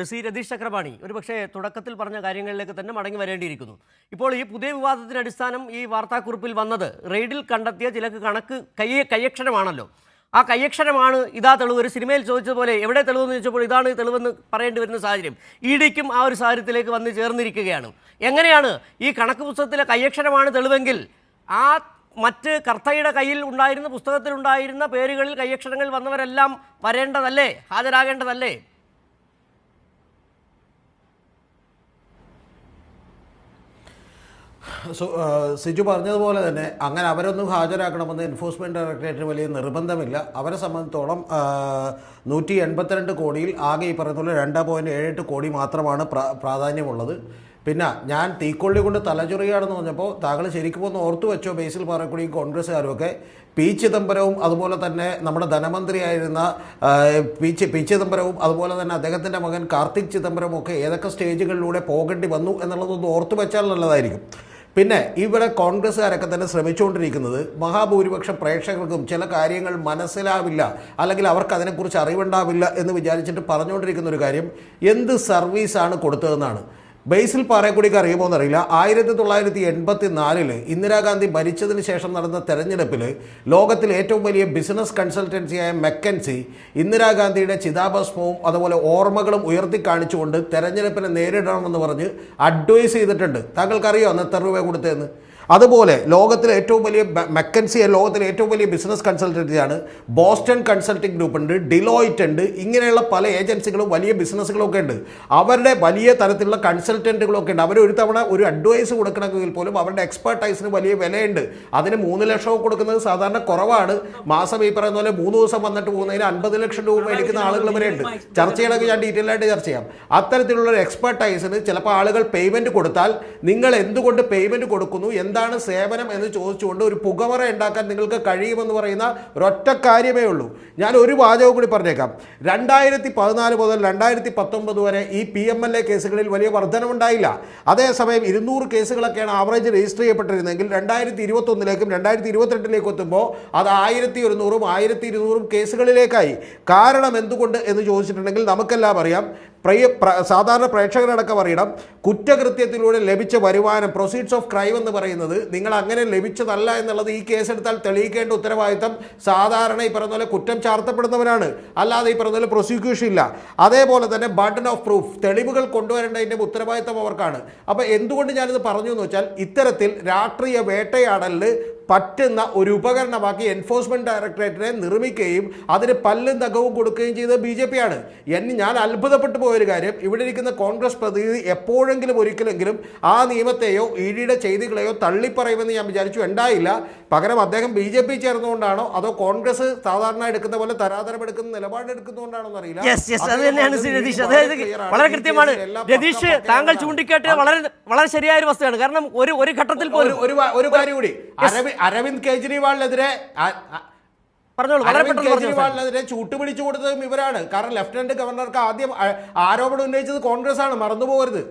C Ratheesh Chakrapani ഒരുപക്ഷെ തുടക്കത്തിൽ പറഞ്ഞ കാര്യങ്ങളിലേക്ക് തന്നെ മടങ്ങി വരേണ്ടിയിരിക്കുന്നു. ഇപ്പോൾ ഈ പുതിയ വിവാദത്തിന് അടിസ്ഥാനം ഈ വാർത്താക്കുറിപ്പിൽ വന്നത് റെയ്ഡിൽ കണ്ടെത്തിയ ചില കയ്യക്ഷരമാണല്ലോ. ആ കയ്യക്ഷരമാണ് ഇതാ തെളിവ്. ഒരു സിനിമയിൽ ചോദിച്ചതുപോലെ എവിടെ തെളിവെന്ന് ചോദിച്ചപ്പോൾ ഇതാണ് തെളിവെന്ന് പറയേണ്ടി വരുന്ന സാഹചര്യം ഇഡിക്കും ആ ഒരു സാഹചര്യത്തിലേക്ക് വന്ന് ചേർന്നിരിക്കുകയാണ്. എങ്ങനെയാണ് ഈ കണക്ക് പുസ്തകത്തിലെ കയ്യക്ഷരമാണ് തെളിവെങ്കിൽ ആ മറ്റ് കർത്തയുടെ കയ്യിൽ ഉണ്ടായിരുന്ന പുസ്തകത്തിലുണ്ടായിരുന്ന പേരുകളിൽ കയ്യക്ഷരങ്ങൾ വന്നവരെല്ലാം വരേണ്ടതല്ലേ, ഹാജരാകേണ്ടതല്ലേ? സിജു പറഞ്ഞതുപോലെ തന്നെ അങ്ങനെ അവരൊന്നും ഹാജരാക്കണമെന്ന് എൻഫോഴ്സ്മെൻറ്റ് ഡയറക്ടറേറ്റിന് വലിയ നിർബന്ധമില്ല. അവരെ സംബന്ധിച്ചോളം 182 കോടിയിൽ ആകെ ഈ പറയുന്ന പോലെ 2.78 കോടി മാത്രമാണ് പ്രാധാന്യമുള്ളത്. പിന്നെ ഞാൻ തീക്കൊള്ളി കൊണ്ട് തലചൊറിയാണെന്ന് പറഞ്ഞപ്പോൾ താങ്കൾ ശരിക്കും ഒന്ന് ഓർത്തു വെച്ചോ, ബേസിൽ പാറക്കുടിയും കോൺഗ്രസ്സുകാരുമൊക്കെ പി ചിദംബരവും അതുപോലെ തന്നെ നമ്മുടെ ധനമന്ത്രിയായിരുന്ന പി ചിദംബരവും അതുപോലെ തന്നെ അദ്ദേഹത്തിൻ്റെ മകൻ കാർത്തിക് ചിദംബരവും ഒക്കെ ഏതൊക്കെ സ്റ്റേജുകളിലൂടെ പോകേണ്ടി വന്നു എന്നുള്ളതൊന്ന് ഓർത്തു വെച്ചാൽ നല്ലതായിരിക്കും. പിന്നെ ഇവിടെ കോൺഗ്രസ്സുകാരൊക്കെ തന്നെ ശ്രമിച്ചുകൊണ്ടിരിക്കുന്നത് മഹാഭൂരിപക്ഷം പ്രേക്ഷകർക്കും ചില കാര്യങ്ങൾ മനസ്സിലാവില്ല, അല്ലെങ്കിൽ അവർക്ക് അതിനെക്കുറിച്ച് അറിവുണ്ടാവില്ല എന്ന് വിചാരിച്ചിട്ട് പറഞ്ഞുകൊണ്ടിരിക്കുന്ന ഒരു കാര്യം എന്ത് സർവീസാണ് കൊടുത്തതെന്നാണ്. ബേസിൽ പാറക്കുടിക്ക് അറിയുമോ എന്നറിയില്ല. 1984 ഇന്ദിരാഗാന്ധി ഭരിച്ചതിന് ശേഷം നടന്ന തെരഞ്ഞെടുപ്പിൽ ലോകത്തിലെ ഏറ്റവും വലിയ ബിസിനസ് കൺസൾട്ടൻസിയായ മെക്കൻസി ഇന്ദിരാഗാന്ധിയുടെ ചിതാഭസ്മവും അതുപോലെ ഓർമ്മകളും ഉയർത്തി കാണിച്ചുകൊണ്ട് തെരഞ്ഞെടുപ്പിനെ നേരിടണമെന്ന് പറഞ്ഞ് അഡ്വൈസ് ചെയ്തിട്ടുണ്ട്. താങ്കൾക്കറിയോ അന്ന് എത്ര രൂപ കൊടുത്തതെന്ന്? അതുപോലെ ലോകത്തിലെ ഏറ്റവും വലിയ മെക്കൻസി ലോകത്തിലെ ഏറ്റവും വലിയ ബിസിനസ് കൺസൾട്ടൻസിയാണ്. ബോസ്റ്റൺ കൺസൾട്ടിംഗ് ഗ്രൂപ്പ് ഉണ്ട്, ഡിലോയിറ്റ് ഉണ്ട്, ഇങ്ങനെയുള്ള പല ഏജൻസികളും വലിയ ബിസിനസ്സുകളൊക്കെ ഉണ്ട്. അവരുടെ വലിയ തരത്തിലുള്ള കൺസൾട്ടൻറ്റുകളൊക്കെ ഉണ്ട്. അവർ ഒരു തവണ ഒരു അഡ്വൈസ് കൊടുക്കണമെങ്കിൽ പോലും അവരുടെ എക്സ്പെർട്ടൈസിന് വലിയ വിലയുണ്ട്. അതിന് 3 ലക്ഷം കൊടുക്കുന്നത് സാധാരണ കുറവാണ്. മാസം ഈ പറയുന്ന പോലെ 3 ദിവസം വന്നിട്ട് പോകുന്നതിന് 50 ലക്ഷം രൂപ മേടിക്കുന്ന ആളുകൾ വരെ ഉണ്ട്. ചർച്ചകളൊക്കെ ഞാൻ ഡീറ്റെയിൽ ആയിട്ട് ചർച്ച ചെയ്യാം. അത്തരത്തിലുള്ള ഒരു എക്സ്പെർട്ടൈസിന് ചിലപ്പോൾ ആളുകൾ പേയ്മെൻറ്റ് കൊടുത്താൽ നിങ്ങൾ എന്തുകൊണ്ട് പേയ്മെൻറ്റ് കൊടുക്കുന്നു, എന്താണ് സേവനം എന്ന് ചോദിച്ചുകൊണ്ട് ഒരു പുകമറ ഉണ്ടാക്കാൻ നിങ്ങൾക്ക് കഴിയുമെന്ന് പറയുന്ന ഒരൊറ്റ കാര്യമേ ഉള്ളൂ. ഞാൻ ഒരു വാചകം കൂടി പറഞ്ഞേക്കാം. 2014 മുതൽ 2019 വരെ ഈ PMLA കേസുകളിൽ വലിയ വർധനവുണ്ടായില്ല. അതേസമയം 200 കേസുകളൊക്കെയാണ് ആവറേജ് രജിസ്റ്റർ ചെയ്യപ്പെട്ടിരുന്നെങ്കിൽ 2021ലേക്കും 2022ലേക്കും എത്തുമ്പോൾ അത് 1100ഉം 1200ഉം കേസുകളിലേക്കായി. കാരണം എന്തുകൊണ്ട് എന്ന് ചോദിച്ചിട്ടുണ്ടെങ്കിൽ നമുക്കെല്ലാം അറിയാം, സാധാരണ പ്രേക്ഷകരടക്കം അറിയണം, കുറ്റകൃത്യത്തിലൂടെ ലഭിച്ച വരുമാനം, പ്രൊസീഡ്സ് ഓഫ് ക്രൈം എന്ന് പറയുന്നത് നിങ്ങൾ അങ്ങനെ ലഭിച്ചതല്ല എന്നുള്ളത് ഈ കേസെടുത്താൽ തെളിയിക്കേണ്ട ഉത്തരവാദിത്തം സാധാരണ ഈ പറഞ്ഞ പോലെ കുറ്റം ചാർത്തപ്പെടുന്നവരാണ്, അല്ലാതെ ഈ പറഞ്ഞ പോലെ പ്രോസിക്യൂഷൻ ഇല്ല. അതേപോലെ തന്നെ ബർഡൻ ഓഫ് പ്രൂഫ്, തെളിവുകൾ കൊണ്ടുവരേണ്ടതിൻ്റെ ഉത്തരവാദിത്തം അവർക്കാണ്. അപ്പോൾ എന്തുകൊണ്ട് ഞാനിത് പറഞ്ഞു എന്ന് വെച്ചാൽ ഇത്തരത്തിൽ രാഷ്ട്രീയ വേട്ടയാടലിൽ പറ്റുന്ന ഒരു ഉപകരണമാക്കി എൻഫോഴ്സ്മെൻറ്റ് ഡയറക്ടറേറ്റിനെ നിർമ്മിക്കുകയും അതിന് പല്ലും തകവും കൊടുക്കുകയും ചെയ്തത് BJP ആണ്. ഞാൻ അത്ഭുതപ്പെട്ടു പോയൊരു കാര്യം, ഇവിടെ ഇരിക്കുന്ന കോൺഗ്രസ് പ്രതിനിധി എപ്പോഴെങ്കിലും ഒരിക്കലെങ്കിലും ആ നിയമത്തെയോ EDയുടെ ചെയ്തികളെയോ തള്ളിപ്പറയുമെന്ന് ഞാൻ വിചാരിച്ചു. ഉണ്ടായില്ല. പകരം അദ്ദേഹം BJP ചേർന്നുകൊണ്ടാണോ അതോ കോൺഗ്രസ് സാധാരണ എടുക്കുന്ന പോലെ തരാതരമെടുക്കുന്ന നിലപാടെടുക്കുന്നതുകൊണ്ടാണോ എന്നറിയില്ല. വളരെ കൃത്യമാണ് രതീഷ് താങ്കൾ ചൂണ്ടിക്കാട്ട്, വളരെ ശരിയായ ഒരു വസ്തുതയാണ്. കാരണം ഒരു ഘട്ടത്തിൽ പോലും ഒരു കാര്യം കൂടി, അരവിന്ദ് കെജ്രിവാളിനെതിരെ ചൂട്ടുപിടിച്ചു കൊടുത്തതും ഇവരാണ്. കാരണം ലഫ്റ്റനന്റ് ഗവർണർക്ക് ആദ്യം ആരോപണം ഉന്നയിച്ചത് കോൺഗ്രസ് ആണ്, മറന്നുപോകരുത്.